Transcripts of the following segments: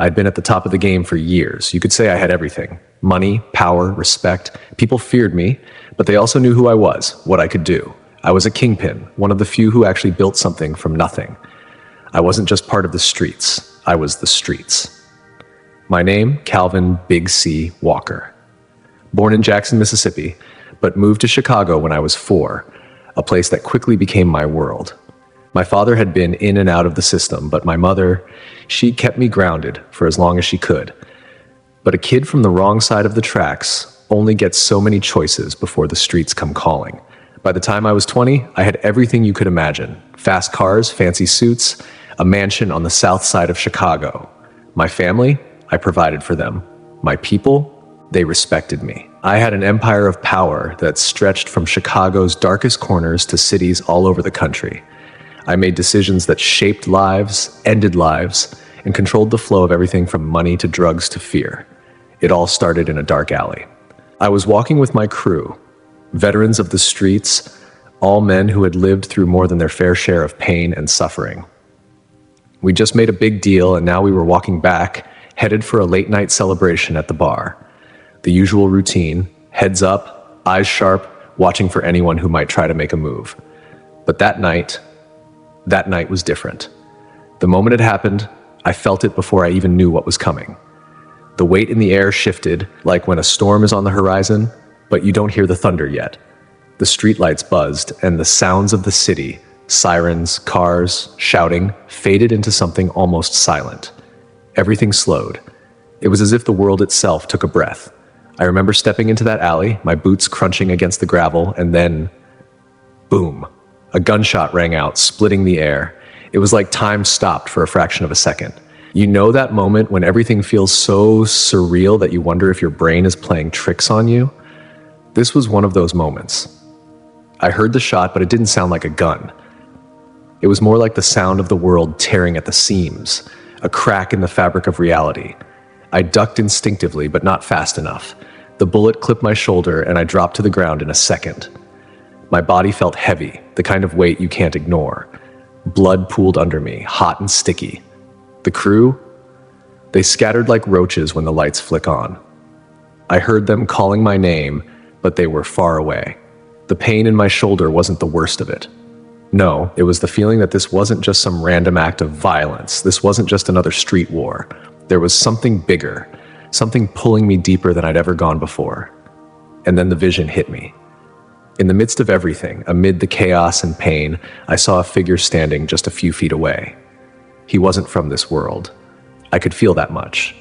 I'd been at the top of the game for years. You could say I had everything: money, power, respect. People feared me, but they also knew who I was, what I could do. I was a kingpin, one of the few who actually built something from nothing. I wasn't just part of the streets, I was the streets. My name, Calvin Big C Walker. Born in Jackson, Mississippi, but moved to Chicago when I was 4, a place that quickly became my world. My father had been in and out of the system, but my mother, she kept me grounded for as long as she could. But a kid from the wrong side of the tracks only gets so many choices before the streets come calling. By the time I was 20, I had everything you could imagine: fast cars, fancy suits, a mansion on the south side of Chicago. My family, I provided for them. My people, they respected me. I had an empire of power that stretched from Chicago's darkest corners to cities all over the country. I made decisions that shaped lives, ended lives, and controlled the flow of everything from money to drugs to fear. It all started in a dark alley. I was walking with my crew, veterans of the streets, all men who had lived through more than their fair share of pain and suffering. We just made a big deal, and now we were walking back, headed for a late-night celebration at the bar. The usual routine: heads up, eyes sharp, watching for anyone who might try to make a move. But that night was different. The moment it happened, I felt it before I even knew what was coming. The weight in the air shifted, like when a storm is on the horizon, but you don't hear the thunder yet. The streetlights buzzed, and the sounds of the city, sirens, cars, shouting, faded into something almost silent. Everything slowed. It was as if the world itself took a breath. I remember stepping into that alley, my boots crunching against the gravel, and then, boom, a gunshot rang out, splitting the air. It was like time stopped for a fraction of a second. You know that moment when everything feels so surreal that you wonder if your brain is playing tricks on you? This was one of those moments. I heard the shot, but it didn't sound like a gun. It was more like the sound of the world tearing at the seams, a crack in the fabric of reality. I ducked instinctively, but not fast enough. The bullet clipped my shoulder, and I dropped to the ground in a second. My body felt heavy, the kind of weight you can't ignore. Blood pooled under me, hot and sticky. The crew? They scattered like roaches when the lights flick on. I heard them calling my name, but they were far away. The pain in my shoulder wasn't the worst of it. No, it was the feeling that this wasn't just some random act of violence. This wasn't just another street war. There was something bigger, something pulling me deeper than I'd ever gone before. And then the vision hit me. In the midst of everything, amid the chaos and pain, I saw a figure standing just a few feet away. He wasn't from this world. I could feel that much.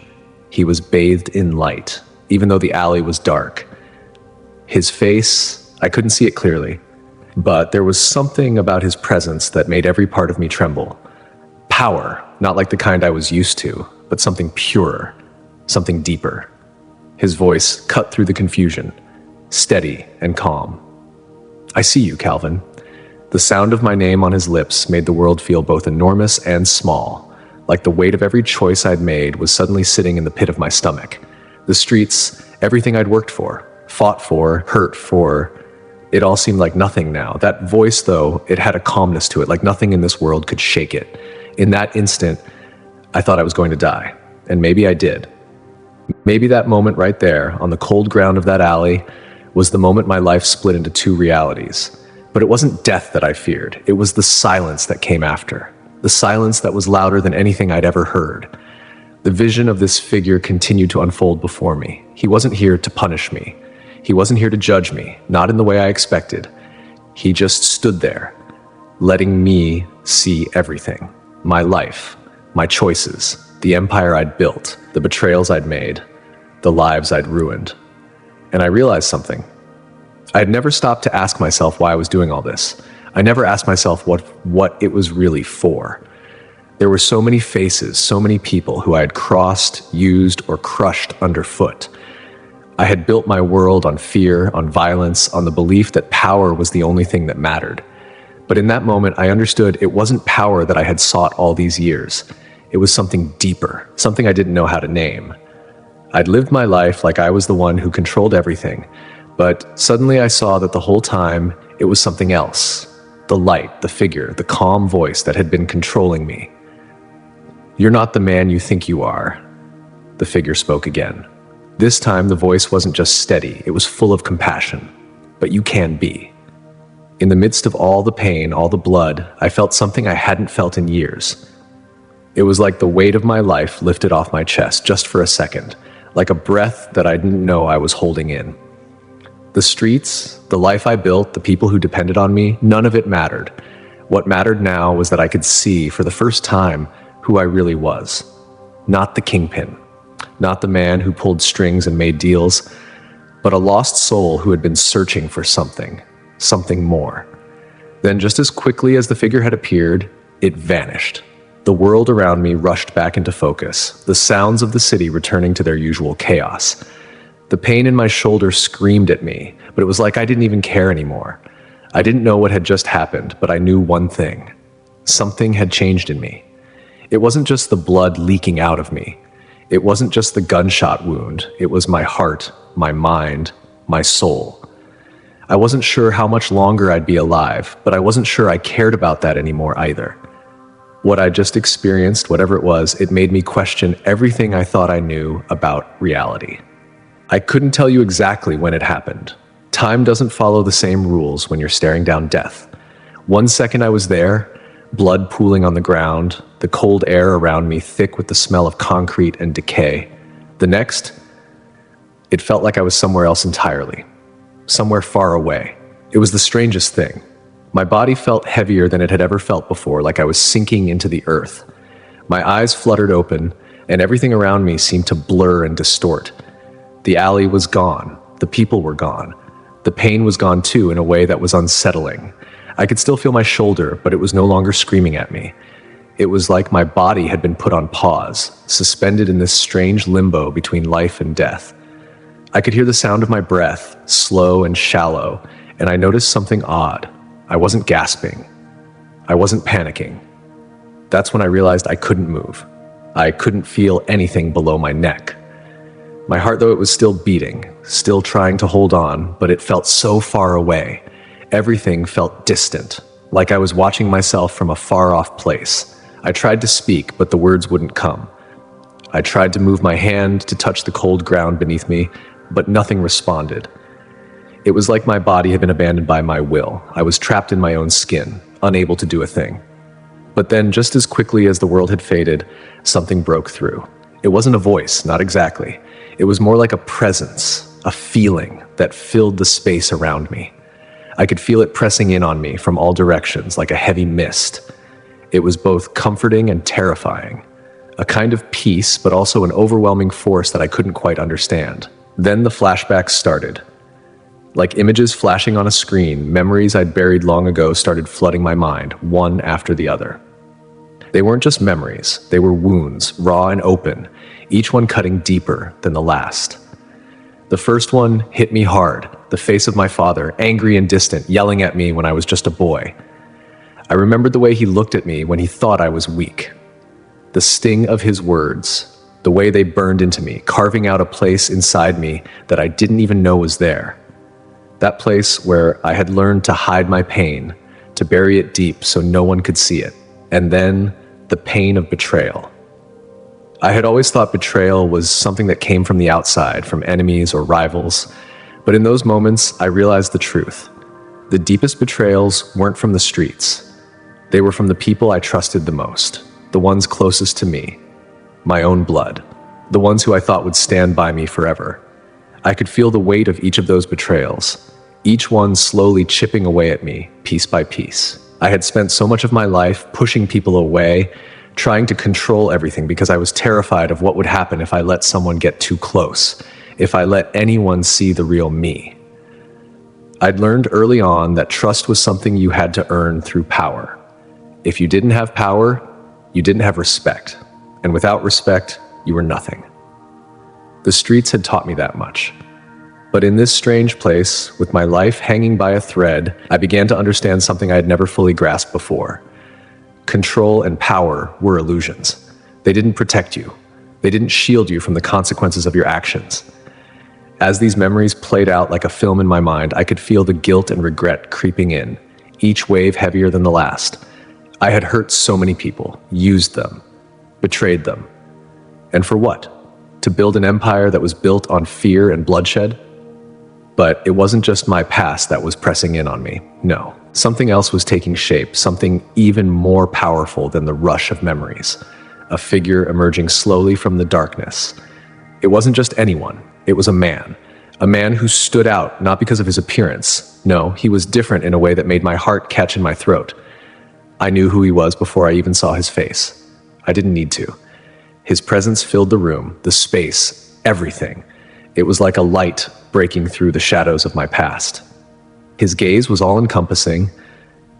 He was bathed in light, even though the alley was dark. His face, I couldn't see it clearly, but there was something about his presence that made every part of me tremble. Power, not like the kind I was used to, but something purer, something deeper. His voice cut through the confusion, steady and calm. "I see you, Calvin." The sound of my name on his lips made the world feel both enormous and small, like the weight of every choice I'd made was suddenly sitting in the pit of my stomach. The streets, everything I'd worked for, fought for, hurt for, it all seemed like nothing now. That voice, though, it had a calmness to it, like nothing in this world could shake it. In that instant, I thought I was going to die, and maybe I did. Maybe that moment right there, on the cold ground of that alley, was the moment my life split into two realities. But it wasn't death that I feared. It was the silence that came after. The silence that was louder than anything I'd ever heard. The vision of this figure continued to unfold before me. He wasn't here to punish me. He wasn't here to judge me, not in the way I expected. He just stood there, letting me see everything. My life, my choices, the empire I'd built, the betrayals I'd made, the lives I'd ruined. And I realized something. I had never stopped to ask myself why I was doing all this. I never asked myself what it was really for. There were so many faces, so many people who I had crossed, used, or crushed underfoot. I had built my world on fear, on violence, on the belief that power was the only thing that mattered. But in that moment, I understood it wasn't power that I had sought all these years. It was something deeper, something I didn't know how to name. I'd lived my life like I was the one who controlled everything, but suddenly I saw that the whole time it was something else. The light, the figure, the calm voice that had been controlling me. "You're not the man you think you are. The figure spoke again. This time, the voice wasn't just steady, it was full of compassion. But you can be. In the midst of all the pain, all the blood, I felt something I hadn't felt in years. It was like the weight of my life lifted off my chest just for a second, like a breath that I didn't know I was holding in. The streets, the life I built, the people who depended on me, none of it mattered. What mattered now was that I could see, for the first time, who I really was. Not the kingpin, not the man who pulled strings and made deals, but a lost soul who had been searching for something more. Then, just as quickly as the figure had appeared, it vanished. The world around me rushed back into focus, the sounds of the city returning to their usual chaos. The pain in my shoulder screamed at me, but it was like I didn't even care anymore. I didn't know what had just happened, but I knew one thing. Something had changed in me. It wasn't just the blood leaking out of me. It wasn't just the gunshot wound. It was my heart, my mind, my soul. I wasn't sure how much longer I'd be alive, but I wasn't sure I cared about that anymore either. What I just experienced, whatever it was, it made me question everything I thought I knew about reality. I couldn't tell you exactly when it happened. Time doesn't follow the same rules when you're staring down death. 1 second I was there, blood pooling on the ground, the cold air around me thick with the smell of concrete and decay. The next, it felt like I was somewhere else entirely, somewhere far away. It was the strangest thing. My body felt heavier than it had ever felt before, like I was sinking into the earth. My eyes fluttered open, and everything around me seemed to blur and distort. The alley was gone. The people were gone. The pain was gone too, in a way that was unsettling. I could still feel my shoulder, but it was no longer screaming at me. It was like my body had been put on pause, suspended in this strange limbo between life and death. I could hear the sound of my breath, slow and shallow, and I noticed something odd. I wasn't gasping. I wasn't panicking. That's when I realized I couldn't move. I couldn't feel anything below my neck. My heart, though it was still beating, still trying to hold on, but it felt so far away. Everything felt distant, like I was watching myself from a far-off place. I tried to speak, but the words wouldn't come. I tried to move my hand to touch the cold ground beneath me, but nothing responded. It was like my body had been abandoned by my will. I was trapped in my own skin, unable to do a thing. But then, just as quickly as the world had faded, something broke through. It wasn't a voice, not exactly. It was more like a presence, a feeling that filled the space around me. I could feel it pressing in on me from all directions, like a heavy mist. It was both comforting and terrifying. A kind of peace, but also an overwhelming force that I couldn't quite understand. Then the flashbacks started. Like images flashing on a screen, memories I'd buried long ago started flooding my mind, one after the other. They weren't just memories, they were wounds, raw and open, each one cutting deeper than the last. The first one hit me hard, the face of my father, angry and distant, yelling at me when I was just a boy. I remembered the way he looked at me when he thought I was weak. The sting of his words, the way they burned into me, carving out a place inside me that I didn't even know was there. That place where I had learned to hide my pain, to bury it deep so no one could see it. And then the pain of betrayal. I had always thought betrayal was something that came from the outside, from enemies or rivals. But in those moments, I realized the truth. The deepest betrayals weren't from the streets. They were from the people I trusted the most, the ones closest to me, my own blood, the ones who I thought would stand by me forever. I could feel the weight of each of those betrayals, each one slowly chipping away at me, piece by piece. I had spent so much of my life pushing people away, trying to control everything because I was terrified of what would happen if I let someone get too close, if I let anyone see the real me. I'd learned early on that trust was something you had to earn through power. If you didn't have power, you didn't have respect. And without respect, you were nothing. The streets had taught me that much. But in this strange place, with my life hanging by a thread, I began to understand something I had never fully grasped before. Control and power were illusions. They didn't protect you. They didn't shield you from the consequences of your actions. As these memories played out like a film in my mind, I could feel the guilt and regret creeping in, each wave heavier than the last. I had hurt so many people, used them, betrayed them. And for what? to build an empire that was built on fear and bloodshed. But it wasn't just my past that was pressing in on me. No, something else was taking shape, something even more powerful than the rush of memories. A figure emerging slowly from the darkness. It wasn't just anyone, it was a man. A man who stood out, not because of his appearance. No, he was different in a way that made my heart catch in my throat. I knew who he was before I even saw his face. I didn't need to. His presence filled the room, the space, everything. It was like a light breaking through the shadows of my past. His gaze was all-encompassing,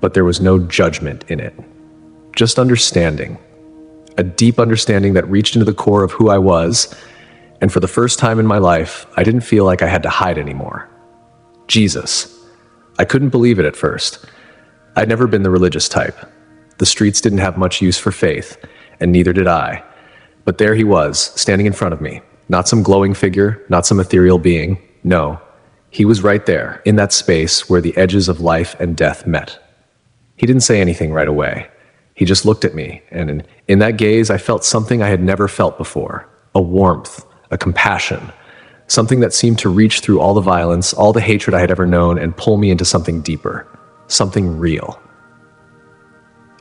but there was no judgment in it. Just understanding. A deep understanding that reached into the core of who I was, and for the first time in my life, I didn't feel like I had to hide anymore. Jesus. I couldn't believe it at first. I'd never been the religious type. The streets didn't have much use for faith, and neither did I. But there he was, standing in front of me. Not some glowing figure, not some ethereal being. No, he was right there, in that space where the edges of life and death met. He didn't say anything right away. He just looked at me, and in that gaze, I felt something I had never felt before. A warmth, a compassion, something that seemed to reach through all the violence, all the hatred I had ever known, and pull me into something deeper, something real.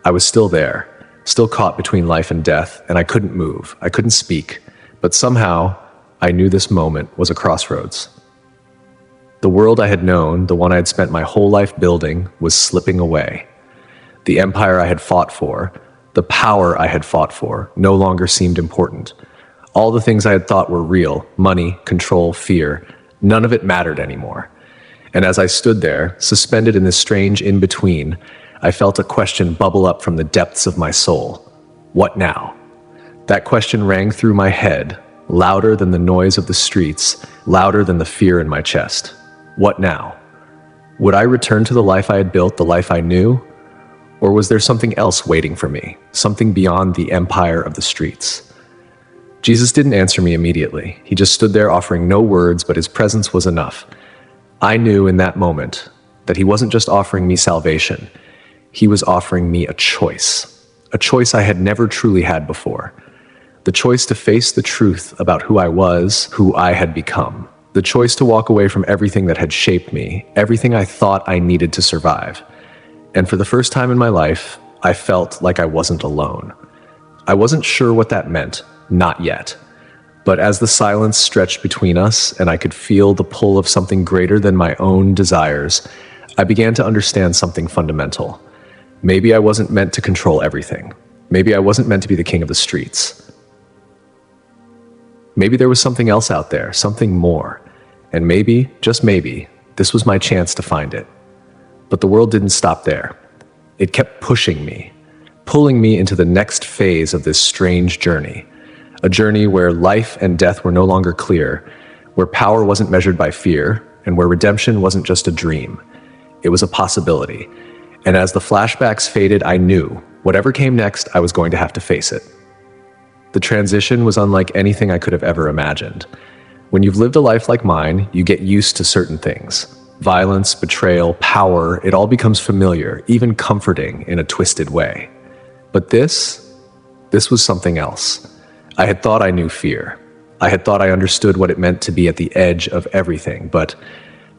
I was still there, still caught between life and death, and I couldn't move, I couldn't speak, but somehow I knew this moment was a crossroads. The world I had known, the one I had spent my whole life building, was slipping away. The empire I had fought for, the power I had fought for, no longer seemed important. All the things I had thought were real, money, control, fear, none of it mattered anymore. And as I stood there, suspended in this strange in-between, I felt a question bubble up from the depths of my soul. What now? That question rang through my head, louder than the noise of the streets, louder than the fear in my chest. What now? Would I return to the life I had built, the life I knew? Or was there something else waiting for me, something beyond the empire of the streets? Jesus didn't answer me immediately. He just stood there offering no words, but his presence was enough. I knew in that moment that he wasn't just offering me salvation. He was offering me a choice I had never truly had before. The choice to face the truth about who I was, who I had become. The choice to walk away from everything that had shaped me, everything I thought I needed to survive. And for the first time in my life, I felt like I wasn't alone. I wasn't sure what that meant. Not yet. But as the silence stretched between us and I could feel the pull of something greater than my own desires, I began to understand something fundamental. Maybe I wasn't meant to control everything. Maybe I wasn't meant to be the king of the streets. Maybe there was something else out there, something more. And maybe, just maybe, this was my chance to find it. But the world didn't stop there. It kept pushing me, pulling me into the next phase of this strange journey. A journey where life and death were no longer clear, where power wasn't measured by fear, and where redemption wasn't just a dream. It was a possibility. And as the flashbacks faded, I knew, whatever came next, I was going to have to face it. The transition was unlike anything I could have ever imagined. When you've lived a life like mine, you get used to certain things. Violence, betrayal, power, it all becomes familiar, even comforting in a twisted way. But this was something else. I had thought I knew fear. I had thought I understood what it meant to be at the edge of everything, but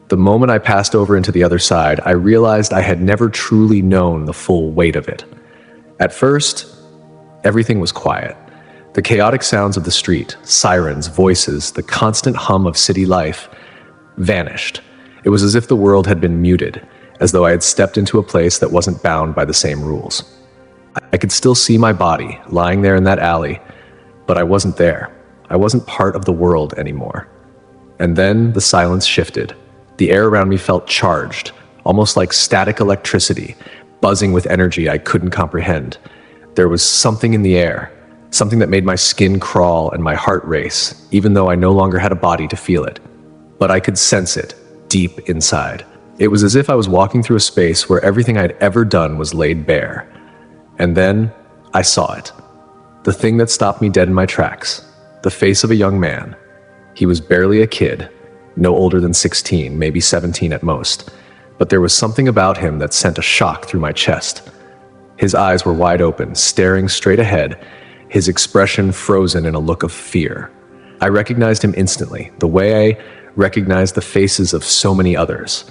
the moment I passed over into the other side, I realized I had never truly known the full weight of it. At first, everything was quiet. The chaotic sounds of the street, sirens, voices, the constant hum of city life vanished. It was as if the world had been muted, as though I had stepped into a place that wasn't bound by the same rules. I could still see my body lying there in that alley, but I wasn't there. I wasn't part of the world anymore. And then the silence shifted. The air around me felt charged, almost like static electricity, buzzing with energy I couldn't comprehend. There was something in the air, something that made my skin crawl and my heart race, even though I no longer had a body to feel it. But I could sense it, deep inside. It was as if I was walking through a space where everything I'd ever done was laid bare. And then I saw it. The thing that stopped me dead in my tracks. The face of a young man. He was barely a kid, no older than 16, maybe 17 at most. But there was something about him that sent a shock through my chest. His eyes were wide open, staring straight ahead, his expression frozen in a look of fear. I recognized him instantly, the way I recognized the faces of so many others.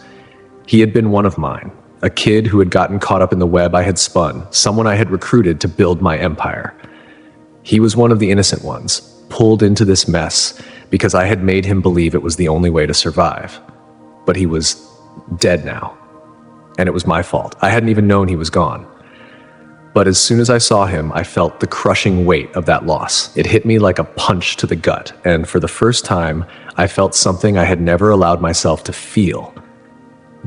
He had been one of mine, a kid who had gotten caught up in the web I had spun, someone I had recruited to build my empire. He was one of the innocent ones, pulled into this mess because I had made him believe it was the only way to survive. But he was dead now, and it was my fault. I hadn't even known he was gone. But as soon as I saw him, I felt the crushing weight of that loss. It hit me like a punch to the gut, and for the first time, I felt something I had never allowed myself to feel.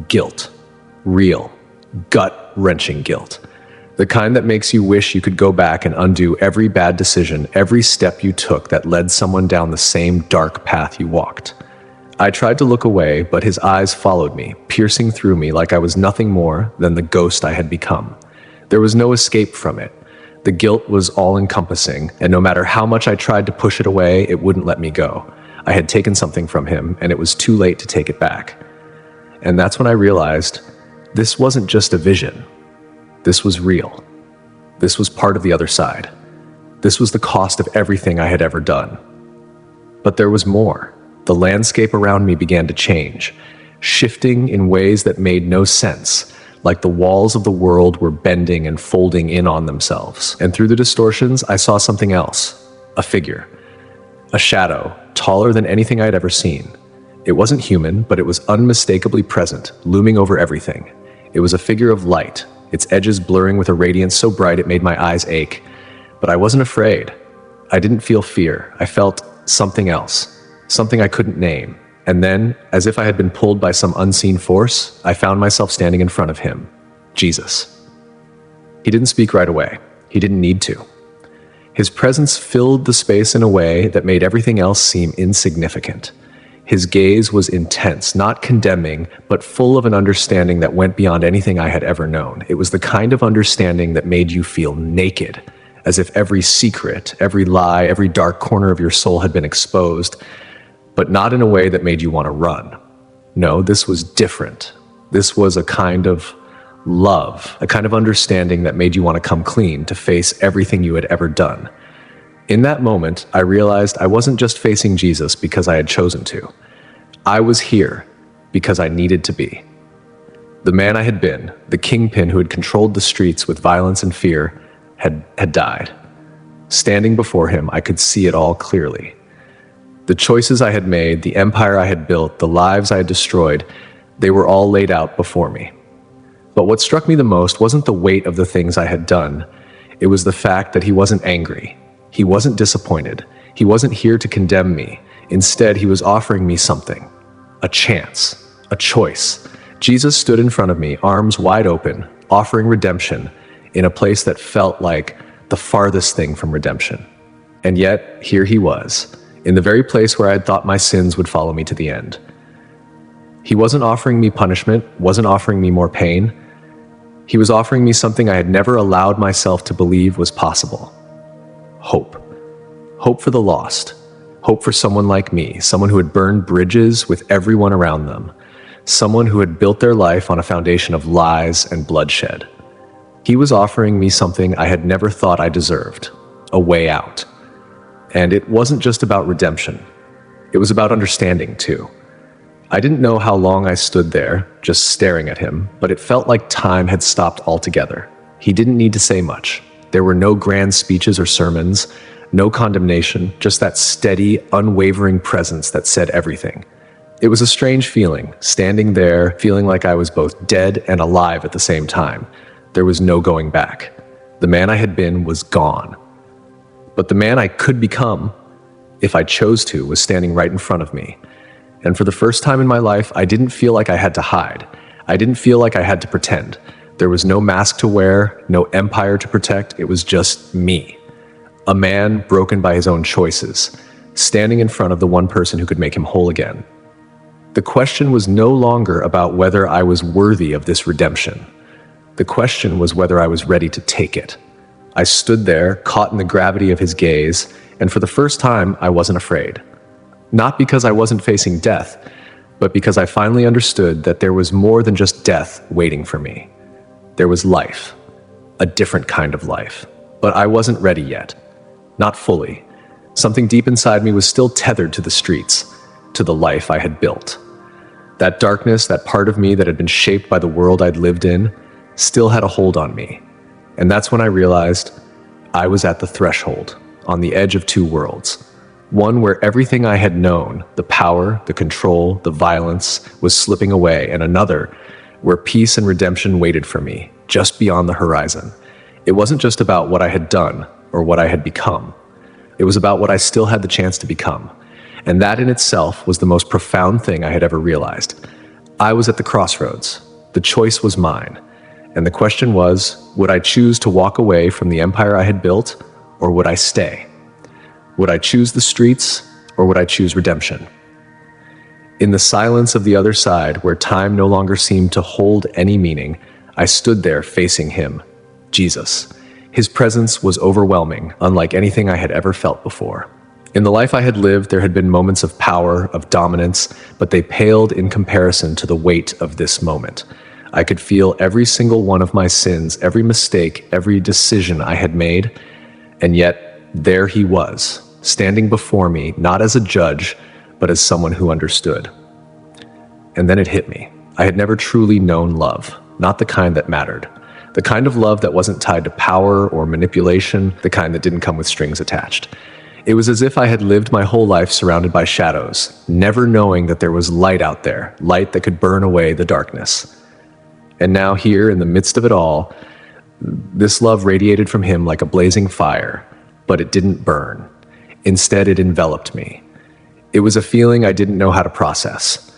Guilt. Real, gut-wrenching guilt. The kind that makes you wish you could go back and undo every bad decision, every step you took that led someone down the same dark path you walked. I tried to look away, but his eyes followed me, piercing through me like I was nothing more than the ghost I had become. There was no escape from it. The guilt was all-encompassing, and no matter how much I tried to push it away, it wouldn't let me go. I had taken something from him, and it was too late to take it back. And that's when I realized this wasn't just a vision. This was real. This was part of the other side. This was the cost of everything I had ever done. But there was more. The landscape around me began to change, shifting in ways that made no sense, like the walls of the world were bending and folding in on themselves. And through the distortions, I saw something else, a figure, a shadow, taller than anything I'd ever seen. It wasn't human, but it was unmistakably present, looming over everything. It was a figure of light, its edges blurring with a radiance so bright it made my eyes ache. But I wasn't afraid. I didn't feel fear. I felt something else, something I couldn't name. And then, as if I had been pulled by some unseen force, I found myself standing in front of him, Jesus. He didn't speak right away. He didn't need to. His presence filled the space in a way that made everything else seem insignificant. His gaze was intense, not condemning, but full of an understanding that went beyond anything I had ever known. It was the kind of understanding that made you feel naked, as if every secret, every lie, every dark corner of your soul had been exposed, but not in a way that made you want to run. No, this was different. This was a kind of love, a kind of understanding that made you want to come clean, to face everything you had ever done. In that moment, I realized I wasn't just facing Jesus because I had chosen to. I was here because I needed to be. The man I had been, the kingpin who had controlled the streets with violence and fear, had died. Standing before him, I could see it all clearly. The choices I had made, the empire I had built, the lives I had destroyed, they were all laid out before me. But what struck me the most wasn't the weight of the things I had done. It was the fact that he wasn't angry. He wasn't disappointed. He wasn't here to condemn me. Instead, he was offering me something. A chance. A choice. Jesus stood in front of me, arms wide open, offering redemption in a place that felt like the farthest thing from redemption. And yet, here he was, in the very place where I had thought my sins would follow me to the end. He wasn't offering me punishment, wasn't offering me more pain. He was offering me something I had never allowed myself to believe was possible. Hope. Hope for the lost. Hope for someone like me, someone who had burned bridges with everyone around them, someone who had built their life on a foundation of lies and bloodshed. He was offering me something I had never thought I deserved, a way out. And it wasn't just about redemption. It was about understanding, too. I didn't know how long I stood there, just staring at him, but it felt like time had stopped altogether. He didn't need to say much. There were no grand speeches or sermons, no condemnation, just that steady, unwavering presence that said everything. It was a strange feeling, standing there, feeling like I was both dead and alive at the same time. There was no going back. The man I had been was gone. But the man I could become, if I chose to, was standing right in front of me. And for the first time in my life, I didn't feel like I had to hide. I didn't feel like I had to pretend. There was no mask to wear, no empire to protect. It was just me. A man broken by his own choices, standing in front of the one person who could make him whole again. The question was no longer about whether I was worthy of this redemption. The question was whether I was ready to take it. I stood there, caught in the gravity of his gaze, and for the first time, I wasn't afraid. Not because I wasn't facing death, but because I finally understood that there was more than just death waiting for me. There was life, a different kind of life. But I wasn't ready yet. Not fully. Something deep inside me was still tethered to the streets, to the life I had built. That darkness, that part of me that had been shaped by the world I'd lived in, still had a hold on me. And that's when I realized I was at the threshold, on the edge of two worlds. One where everything I had known, the power, the control, the violence, was slipping away, and another where peace and redemption waited for me, just beyond the horizon. It wasn't just about what I had done or what I had become. It was about what I still had the chance to become. And that in itself was the most profound thing I had ever realized. I was at the crossroads. The choice was mine. And the question was, would I choose to walk away from the empire I had built, or would I stay? Would I choose the streets, or would I choose redemption? In the silence of the other side, where time no longer seemed to hold any meaning, I stood there facing him, Jesus. His presence was overwhelming, unlike anything I had ever felt before. In the life I had lived, there had been moments of power, of dominance, but they paled in comparison to the weight of this moment. I could feel every single one of my sins, every mistake, every decision I had made, and yet there he was, standing before me, not as a judge, but as someone who understood. And then it hit me. I had never truly known love, not the kind that mattered. The kind of love that wasn't tied to power or manipulation, the kind that didn't come with strings attached. It was as if I had lived my whole life surrounded by shadows, never knowing that there was light out there, light that could burn away the darkness. And now here, in the midst of it all, this love radiated from him like a blazing fire, but it didn't burn. Instead, it enveloped me. It was a feeling I didn't know how to process.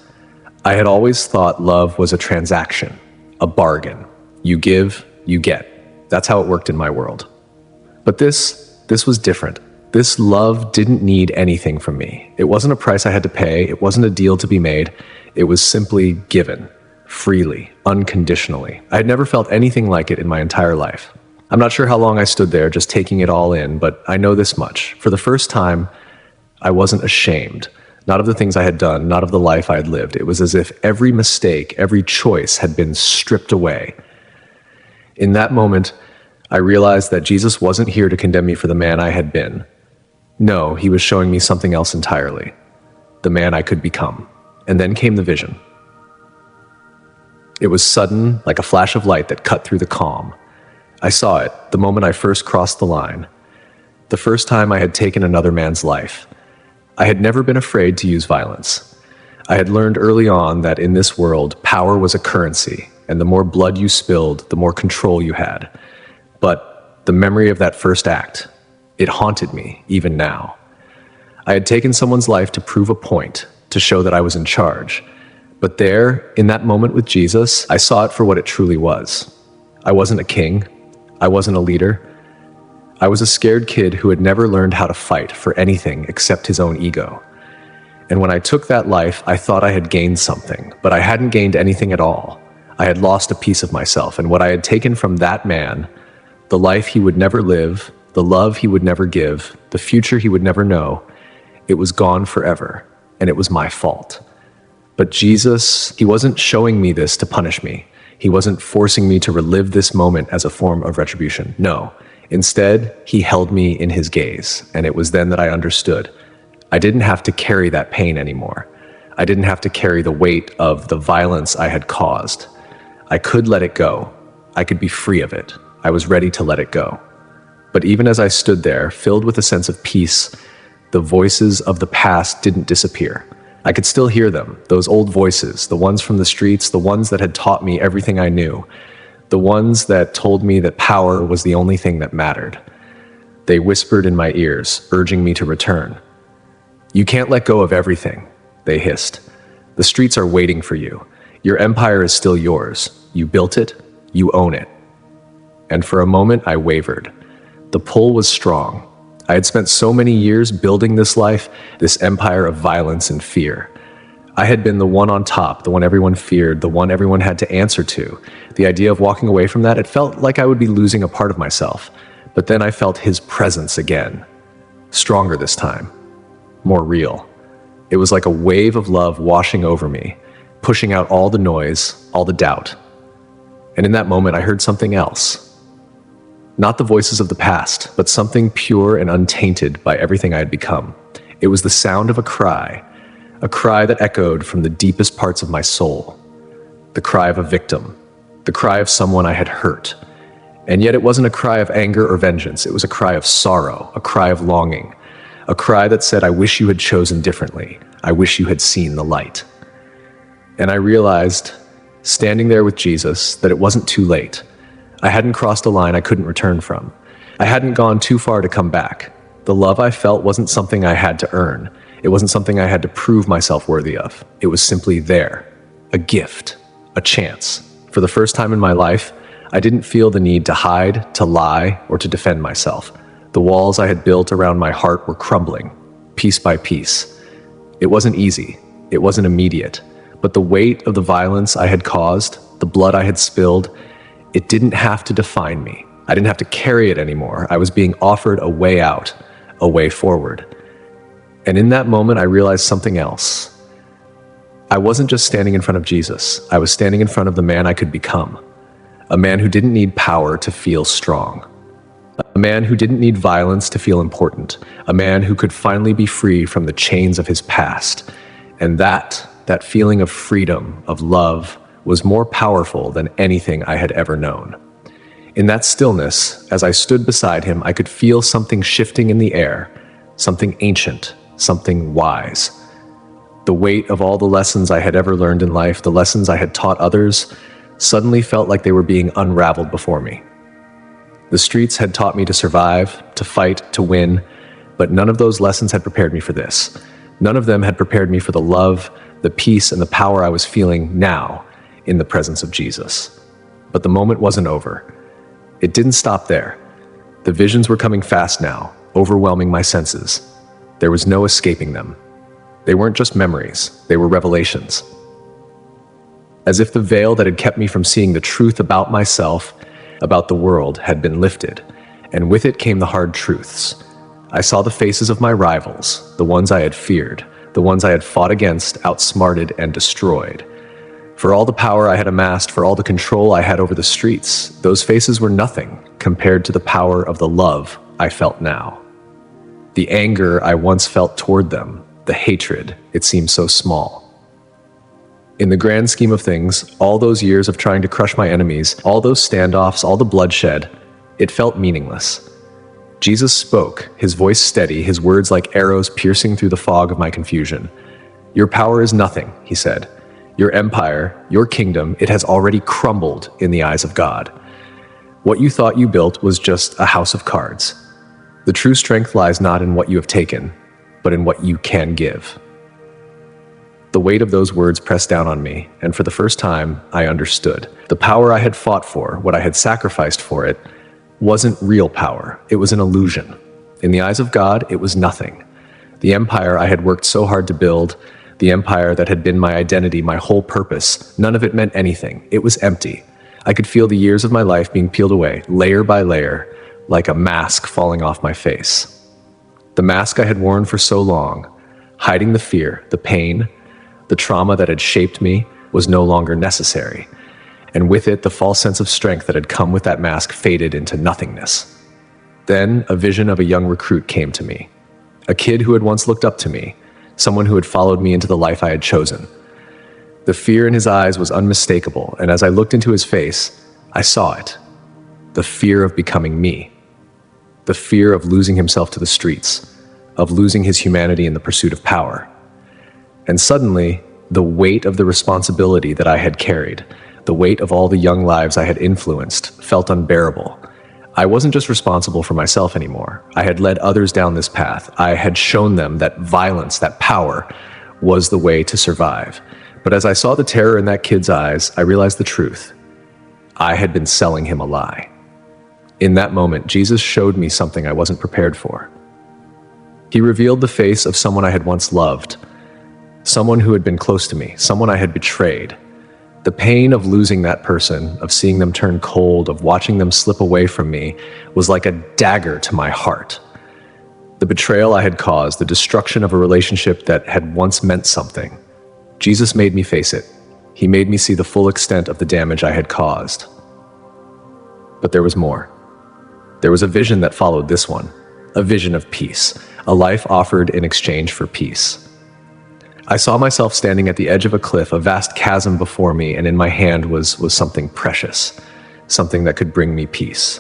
I had always thought love was a transaction, a bargain. You give, you get. That's how it worked in my world. But this was different. This love didn't need anything from me. It wasn't a price I had to pay. It wasn't a deal to be made. It was simply given, freely, unconditionally. I had never felt anything like it in my entire life. I'm not sure how long I stood there just taking it all in, but I know this much. For the first time, I wasn't ashamed. Not of the things I had done, not of the life I had lived. It was as if every mistake, every choice had been stripped away. In that moment, I realized that Jesus wasn't here to condemn me for the man I had been. No, he was showing me something else entirely. The man I could become. And then came the vision. It was sudden, like a flash of light that cut through the calm. I saw it the moment I first crossed the line. The first time I had taken another man's life. I had never been afraid to use violence. I had learned early on that in this world, power was a currency, and the more blood you spilled, the more control you had. But the memory of that first act, it haunted me, even now. I had taken someone's life to prove a point, to show that I was in charge. But there, in that moment with Jesus, I saw it for what it truly was. I wasn't a king. I wasn't a leader. I was a scared kid who had never learned how to fight for anything except his own ego. And when I took that life, I thought I had gained something, but I hadn't gained anything at all. I had lost a piece of myself, and what I had taken from that man, the life he would never live, the love he would never give, the future he would never know, it was gone forever, and it was my fault. But Jesus, he wasn't showing me this to punish me. He wasn't forcing me to relive this moment as a form of retribution. No. Instead, he held me in his gaze, and it was then that I understood. I didn't have to carry that pain anymore. I didn't have to carry the weight of the violence I had caused. I could let it go. I could be free of it. I was ready to let it go. But even as I stood there, filled with a sense of peace, the voices of the past didn't disappear. I could still hear them, those old voices, the ones from the streets, the ones that had taught me everything I knew, the ones that told me that power was the only thing that mattered. They whispered in my ears, urging me to return. "You can't let go of everything," they hissed. "The streets are waiting for you. Your empire is still yours. You built it, you own it." And for a moment, I wavered. The pull was strong. I had spent so many years building this life, this empire of violence and fear. I had been the one on top, the one everyone feared, the one everyone had to answer to. The idea of walking away from that, it felt like I would be losing a part of myself. But then I felt his presence again. Stronger this time. More real. It was like a wave of love washing over me, pushing out all the noise, all the doubt. And in that moment, I heard something else. Not the voices of the past, but something pure and untainted by everything I had become. It was the sound of a cry that echoed from the deepest parts of my soul. The cry of a victim, the cry of someone I had hurt. And yet it wasn't a cry of anger or vengeance. It was a cry of sorrow, a cry of longing, a cry that said, I wish you had chosen differently. I wish you had seen the light. And I realized, standing there with Jesus, that it wasn't too late. I hadn't crossed a line I couldn't return from. I hadn't gone too far to come back. The love I felt wasn't something I had to earn. It wasn't something I had to prove myself worthy of. It was simply there, a gift, a chance. For the first time in my life, I didn't feel the need to hide, to lie, or to defend myself. The walls I had built around my heart were crumbling, piece by piece. It wasn't easy. It wasn't immediate. But the weight of the violence I had caused, the blood I had spilled, it didn't have to define me. I didn't have to carry it anymore. I was being offered a way out, a way forward. And in that moment, I realized something else. I wasn't just standing in front of Jesus. I was standing in front of the man I could become. A man who didn't need power to feel strong. A man who didn't need violence to feel important. A man who could finally be free from the chains of his past. And that feeling of freedom, of love, was more powerful than anything I had ever known. In that stillness, as I stood beside him, I could feel something shifting in the air, something ancient, something wise. The weight of all the lessons I had ever learned in life, the lessons I had taught others, suddenly felt like they were being unraveled before me. The streets had taught me to survive, to fight, to win, but none of those lessons had prepared me for this. None of them had prepared me for the love, the peace, and the power I was feeling now in the presence of Jesus. But the moment wasn't over. It didn't stop there. The visions were coming fast now, overwhelming my senses. There was no escaping them. They weren't just memories, they were revelations. As if the veil that had kept me from seeing the truth about myself, about the world, had been lifted, and with it came the hard truths. I saw the faces of my rivals, the ones I had feared, the ones I had fought against, outsmarted, and destroyed. For all the power I had amassed, for all the control I had over the streets, those faces were nothing compared to the power of the love I felt now. The anger I once felt toward them, the hatred, it seemed so small. In the grand scheme of things, all those years of trying to crush my enemies, all those standoffs, all the bloodshed, it felt meaningless. Jesus spoke, his voice steady, his words like arrows piercing through the fog of my confusion. Your power is nothing, he said. Your empire, your kingdom, it has already crumbled in the eyes of God. What you thought you built was just a house of cards. The true strength lies not in what you have taken, but in what you can give. The weight of those words pressed down on me, and for the first time, I understood. The power I had fought for, what I had sacrificed for it, wasn't real power. It was an illusion. In the eyes of God, it was nothing. The empire I had worked so hard to build, the empire that had been my identity, my whole purpose, none of it meant anything. It was empty. I could feel the years of my life being peeled away, layer by layer, like a mask falling off my face. The mask I had worn for so long, hiding the fear, the pain, the trauma that had shaped me, was no longer necessary. And with it, the false sense of strength that had come with that mask faded into nothingness. Then a vision of a young recruit came to me. A kid who had once looked up to me, someone who had followed me into the life I had chosen. The fear in his eyes was unmistakable, and as I looked into his face, I saw it. The fear of becoming me. The fear of losing himself to the streets, of losing his humanity in the pursuit of power. And suddenly, the weight of the responsibility that I had carried, the weight of all the young lives I had influenced, felt unbearable. I wasn't just responsible for myself anymore. I had led others down this path. I had shown them that violence, that power, was the way to survive. But as I saw the terror in that kid's eyes, I realized the truth. I had been selling him a lie. In that moment, Jesus showed me something I wasn't prepared for. He revealed the face of someone I had once loved, someone who had been close to me, someone I had betrayed. The pain of losing that person, of seeing them turn cold, of watching them slip away from me, was like a dagger to my heart. The betrayal I had caused, the destruction of a relationship that had once meant something. Jesus made me face it. He made me see the full extent of the damage I had caused. But there was more. There was a vision that followed this one, a vision of peace, a life offered in exchange for peace. I saw myself standing at the edge of a cliff, a vast chasm before me, and in my hand was something precious, something that could bring me peace.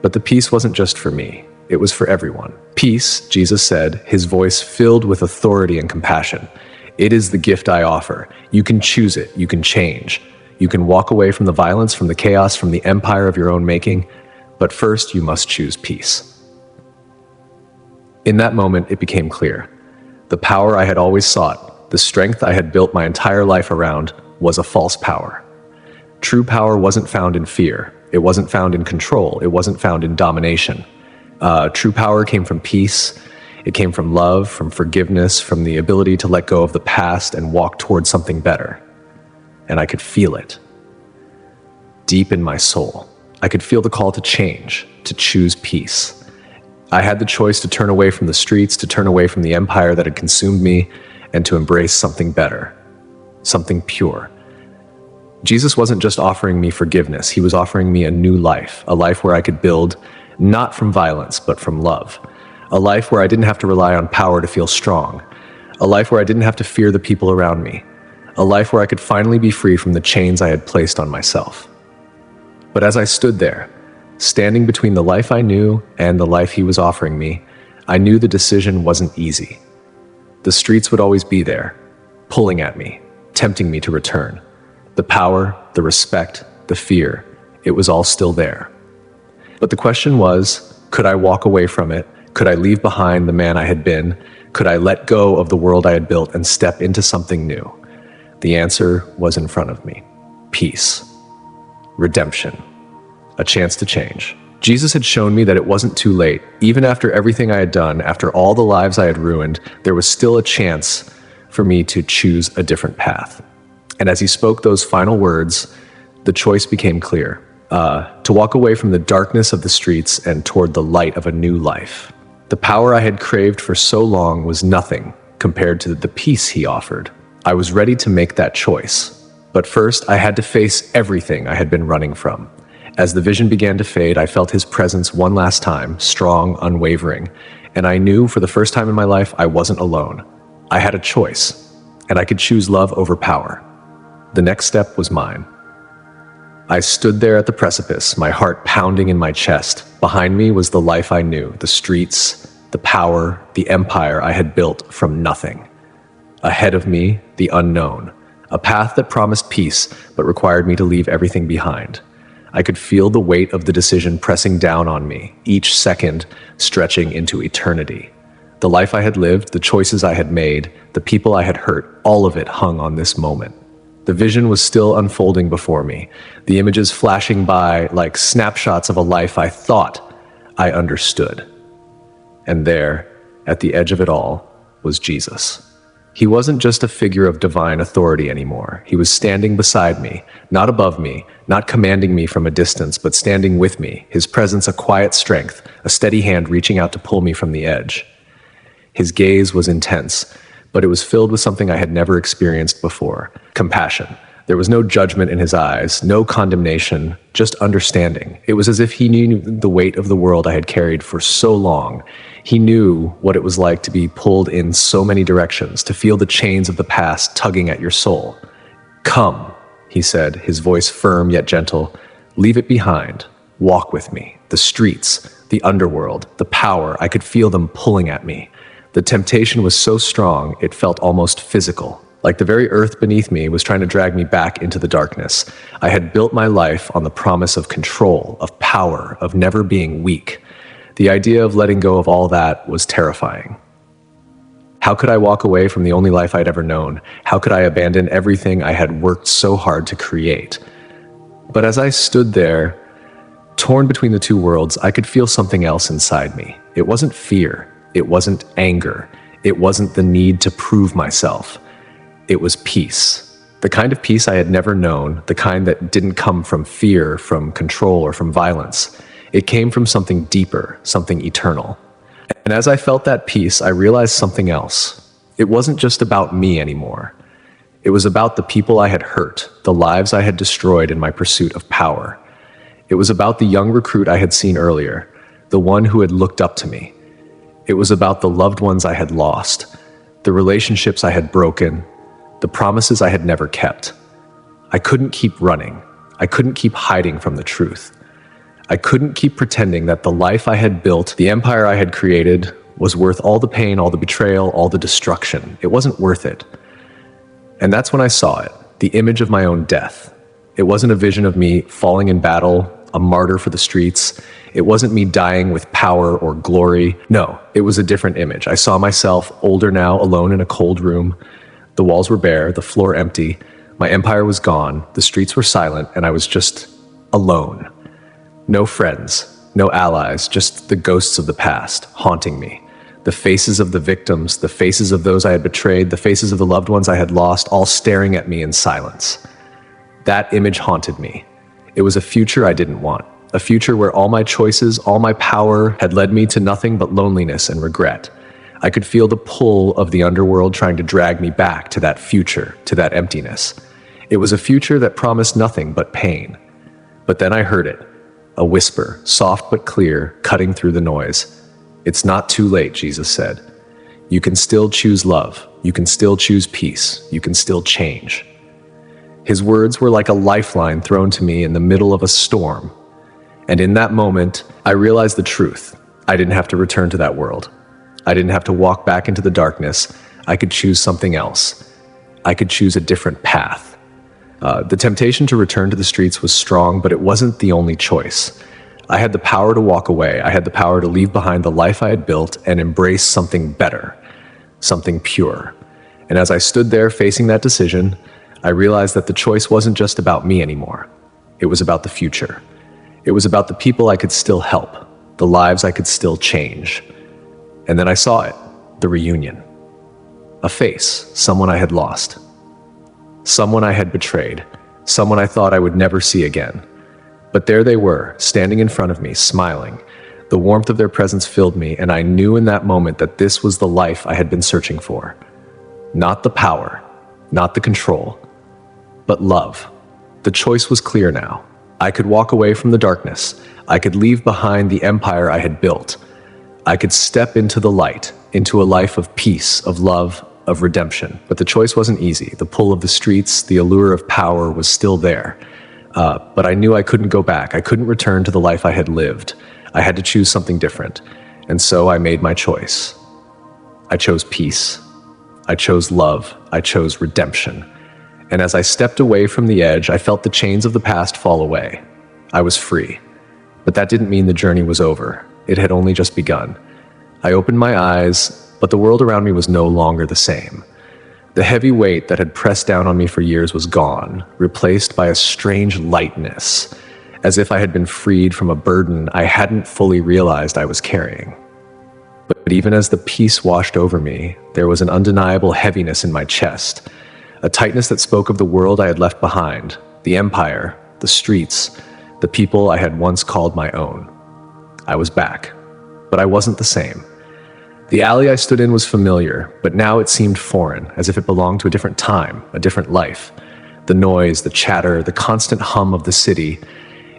But the peace wasn't just for me, it was for everyone. Peace, Jesus said, his voice filled with authority and compassion. It is the gift I offer. You can choose it, you can change. You can walk away from the violence, from the chaos, from the empire of your own making, but first you must choose peace. In that moment, it became clear. The power I had always sought, the strength I had built my entire life around, was a false power. True power wasn't found in fear. It wasn't found in control. It wasn't found in domination. True power came from peace. It came from love, from forgiveness, from the ability to let go of the past and walk towards something better. And I could feel it. Deep in my soul, I could feel the call to change, to choose peace. I had the choice to turn away from the streets, to turn away from the empire that had consumed me, and to embrace something better, something pure. Jesus wasn't just offering me forgiveness, he was offering me a new life, a life where I could build not from violence, but from love. A life where I didn't have to rely on power to feel strong. A life where I didn't have to fear the people around me. A life where I could finally be free from the chains I had placed on myself. But as I stood there, standing between the life I knew and the life he was offering me, I knew the decision wasn't easy. The streets would always be there, pulling at me, tempting me to return. The power, the respect, the fear, it was all still there. But the question was, could I walk away from it? Could I leave behind the man I had been? Could I let go of the world I had built and step into something new? The answer was in front of me. Peace. Redemption. A chance to change. Jesus had shown me that it wasn't too late. Even after everything I had done, after all the lives I had ruined, there was still a chance for me to choose a different path. And as he spoke those final words, the choice became clear. To walk away from the darkness of the streets and toward the light of a new life. The power I had craved for so long was nothing compared to the peace he offered. I was ready to make that choice. But first, I had to face everything I had been running from. As the vision began to fade, I felt his presence one last time, strong, unwavering. And I knew for the first time in my life, I wasn't alone. I had a choice, and I could choose love over power. The next step was mine. I stood there at the precipice, my heart pounding in my chest. Behind me was the life I knew, the streets, the power, the empire I had built from nothing. Ahead of me, the unknown, a path that promised peace but required me to leave everything behind. I could feel the weight of the decision pressing down on me, each second stretching into eternity. The life I had lived, the choices I had made, the people I had hurt, all of it hung on this moment. The vision was still unfolding before me, the images flashing by like snapshots of a life I thought I understood. And there, at the edge of it all, was Jesus. He wasn't just a figure of divine authority anymore. He was standing beside me, not above me, not commanding me from a distance, but standing with me, his presence a quiet strength, a steady hand reaching out to pull me from the edge. His gaze was intense, but it was filled with something I had never experienced before, compassion. There was no judgment in his eyes, no condemnation, just understanding. It was as if he knew the weight of the world I had carried for so long. He knew what it was like to be pulled in so many directions, to feel the chains of the past tugging at your soul. "Come," he said, his voice firm yet gentle. "Leave it behind. Walk with me. The streets, the underworld, the power, I could feel them pulling at me. The temptation was so strong, it felt almost physical. Like the very earth beneath me was trying to drag me back into the darkness. I had built my life on the promise of control, of power, of never being weak. The idea of letting go of all that was terrifying. How could I walk away from the only life I'd ever known? How could I abandon everything I had worked so hard to create? But as I stood there, torn between the two worlds, I could feel something else inside me. It wasn't fear. It wasn't anger. It wasn't the need to prove myself. It was peace. The kind of peace I had never known, the kind that didn't come from fear, from control, or from violence. It came from something deeper, something eternal. And as I felt that peace, I realized something else. It wasn't just about me anymore. It was about the people I had hurt, the lives I had destroyed in my pursuit of power. It was about the young recruit I had seen earlier, the one who had looked up to me. It was about the loved ones I had lost, the relationships I had broken, the promises I had never kept. I couldn't keep running. I couldn't keep hiding from the truth. I couldn't keep pretending that the life I had built, the empire I had created, was worth all the pain, all the betrayal, all the destruction. It wasn't worth it. And that's when I saw it, the image of my own death. It wasn't a vision of me falling in battle, a martyr for the streets. It wasn't me dying with power or glory. No, it was a different image. I saw myself, older now, alone in a cold room. The walls were bare, the floor empty. My empire was gone, the streets were silent, and I was just alone. No friends, no allies, just the ghosts of the past haunting me. The faces of the victims, the faces of those I had betrayed, the faces of the loved ones I had lost, all staring at me in silence. That image haunted me. It was a future I didn't want, a future where all my choices, all my power had led me to nothing but loneliness and regret. I could feel the pull of the underworld trying to drag me back to that future, to that emptiness. It was a future that promised nothing but pain. But then I heard it, a whisper, soft but clear, cutting through the noise. "It's not too late," Jesus said. "You can still choose love. You can still choose peace. You can still change." His words were like a lifeline thrown to me in the middle of a storm. And in that moment, I realized the truth. I didn't have to return to that world. I didn't have to walk back into the darkness. I could choose something else. I could choose a different path. The temptation to return to the streets was strong, but it wasn't the only choice. I had the power to walk away. I had the power to leave behind the life I had built and embrace something better, something pure. And as I stood there facing that decision, I realized that the choice wasn't just about me anymore. It was about the future. It was about the people I could still help, the lives I could still change. And then I saw it, the reunion. A face, someone I had lost. Someone I had betrayed. Someone I thought I would never see again. But there they were, standing in front of me, smiling. The warmth of their presence filled me, and I knew in that moment that this was the life I had been searching for. Not the power, not the control, but love. The choice was clear now. I could walk away from the darkness. I could leave behind the empire I had built. I could step into the light, into a life of peace, of love, of redemption. But the choice wasn't easy. The pull of the streets, the allure of power was still there. But I knew I couldn't go back. I couldn't return to the life I had lived. I had to choose something different. And so I made my choice. I chose peace. I chose love. I chose redemption. And as I stepped away from the edge, I felt the chains of the past fall away. I was free. But that didn't mean the journey was over. It had only just begun. I opened my eyes, but the world around me was no longer the same. The heavy weight that had pressed down on me for years was gone, replaced by a strange lightness, as if I had been freed from a burden I hadn't fully realized I was carrying. But even as the peace washed over me, there was an undeniable heaviness in my chest, a tightness that spoke of the world I had left behind, the empire, the streets, the people I had once called my own. I was back, but I wasn't the same. The alley I stood in was familiar, but now it seemed foreign, as if it belonged to a different time, a different life. The noise, the chatter, the constant hum of the city,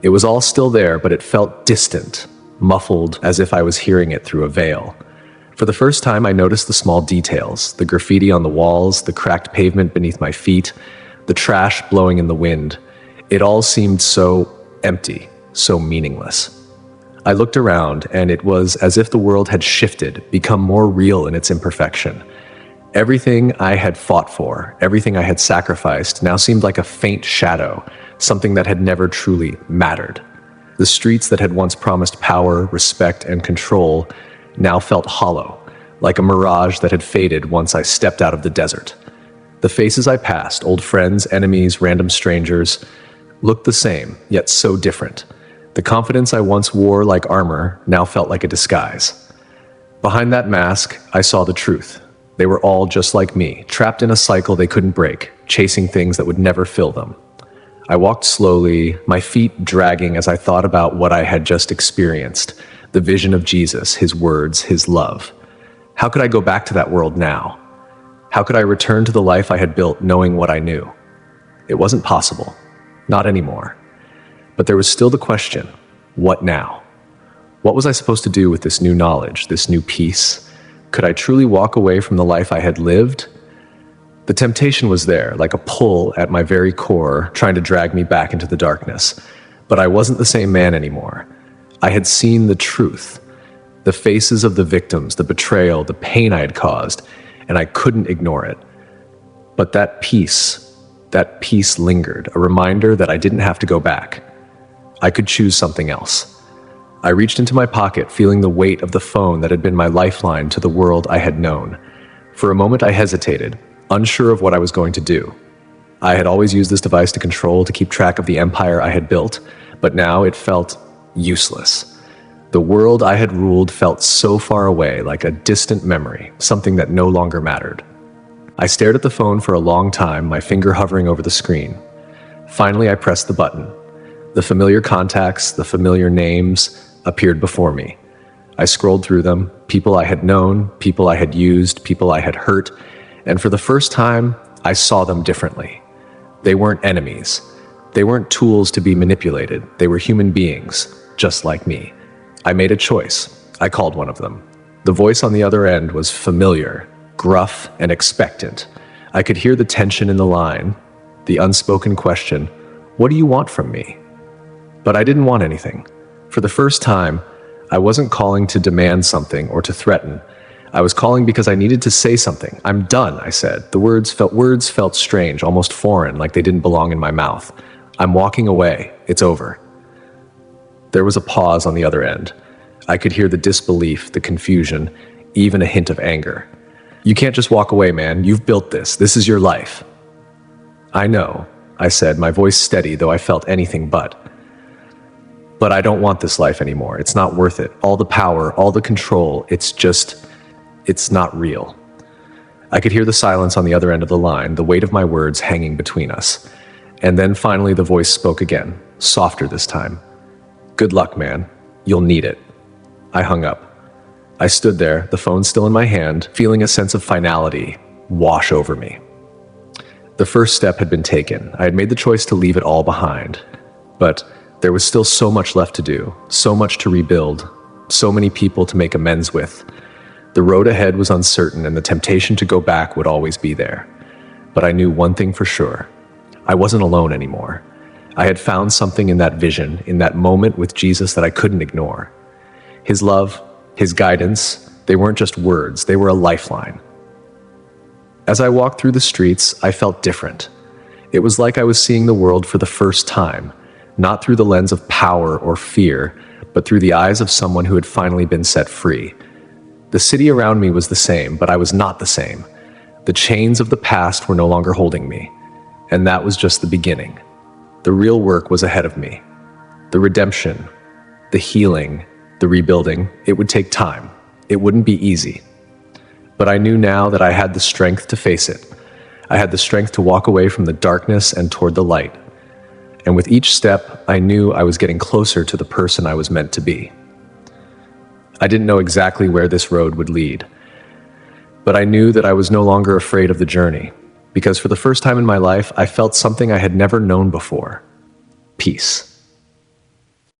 it was all still there, but it felt distant, muffled, as if I was hearing it through a veil. For the first time, I noticed the small details, the graffiti on the walls, the cracked pavement beneath my feet, the trash blowing in the wind. It all seemed so empty, so meaningless. I looked around, and it was as if the world had shifted, become more real in its imperfection. Everything I had fought for, everything I had sacrificed, now seemed like a faint shadow, something that had never truly mattered. The streets that had once promised power, respect, and control now felt hollow, like a mirage that had faded once I stepped out of the desert. The faces I passed, old friends, enemies, random strangers, looked the same, yet so different. The confidence I once wore like armor now felt like a disguise. Behind that mask, I saw the truth. They were all just like me, trapped in a cycle they couldn't break, chasing things that would never fill them. I walked slowly, my feet dragging as I thought about what I had just experienced, the vision of Jesus, his words, his love. How could I go back to that world now? How could I return to the life I had built knowing what I knew? It wasn't possible. Not anymore. But there was still the question, what now? What was I supposed to do with this new knowledge, this new peace? Could I truly walk away from the life I had lived? The temptation was there, like a pull at my very core, trying to drag me back into the darkness. But I wasn't the same man anymore. I had seen the truth, the faces of the victims, the betrayal, the pain I had caused, and I couldn't ignore it. But that peace lingered, a reminder that I didn't have to go back. I could choose something else. I reached into my pocket, feeling the weight of the phone that had been my lifeline to the world I had known. For a moment I hesitated, unsure of what I was going to do. I had always used this device to control, to keep track of the empire I had built, but now it felt useless. The world I had ruled felt so far away, like a distant memory, something that no longer mattered. I stared at the phone for a long time, my finger hovering over the screen. Finally, I pressed the button. The familiar contacts, the familiar names appeared before me. I scrolled through them, people I had known, people I had used, people I had hurt, and for the first time, I saw them differently. They weren't enemies. They weren't tools to be manipulated. They were human beings, just like me. I made a choice. I called one of them. The voice on the other end was familiar, gruff, and expectant. I could hear the tension in the line, the unspoken question, "What do you want from me?" But I didn't want anything. For the first time, I wasn't calling to demand something or to threaten. I was calling because I needed to say something. "I'm done," I said. The words felt strange, almost foreign, like they didn't belong in my mouth. "I'm walking away. It's over." There was a pause on the other end. I could hear the disbelief, the confusion, even a hint of anger. "You can't just walk away, man. You've built this. This is your life." "I know," I said, my voice steady, though I felt anything but. "But I don't want this life anymore. It's not worth it. All the power, all the control, it's not real." I could hear the silence on the other end of the line, the weight of my words hanging between us. And then finally the voice spoke again, softer this time. "Good luck, man. You'll need it." I hung up. I stood there, the phone still in my hand, feeling a sense of finality wash over me. The first step had been taken. I had made the choice to leave it all behind. But there was still so much left to do, so much to rebuild, so many people to make amends with. The road ahead was uncertain, and the temptation to go back would always be there. But I knew one thing for sure. I wasn't alone anymore. I had found something in that vision, in that moment with Jesus that I couldn't ignore. His love, his guidance, they weren't just words, they were a lifeline. As I walked through the streets, I felt different. It was like I was seeing the world for the first time, not through the lens of power or fear, but through the eyes of someone who had finally been set free. The city around me was the same, but I was not the same. The chains of the past were no longer holding me, and that was just the beginning. The real work was ahead of me. The redemption, the healing, the rebuilding, it would take time. It wouldn't be easy. But I knew now that I had the strength to face it. I had the strength to walk away from the darkness and toward the light. And with each step, I knew I was getting closer to the person I was meant to be. I didn't know exactly where this road would lead, but I knew that I was no longer afraid of the journey, because for the first time in my life, I felt something I had never known before: peace.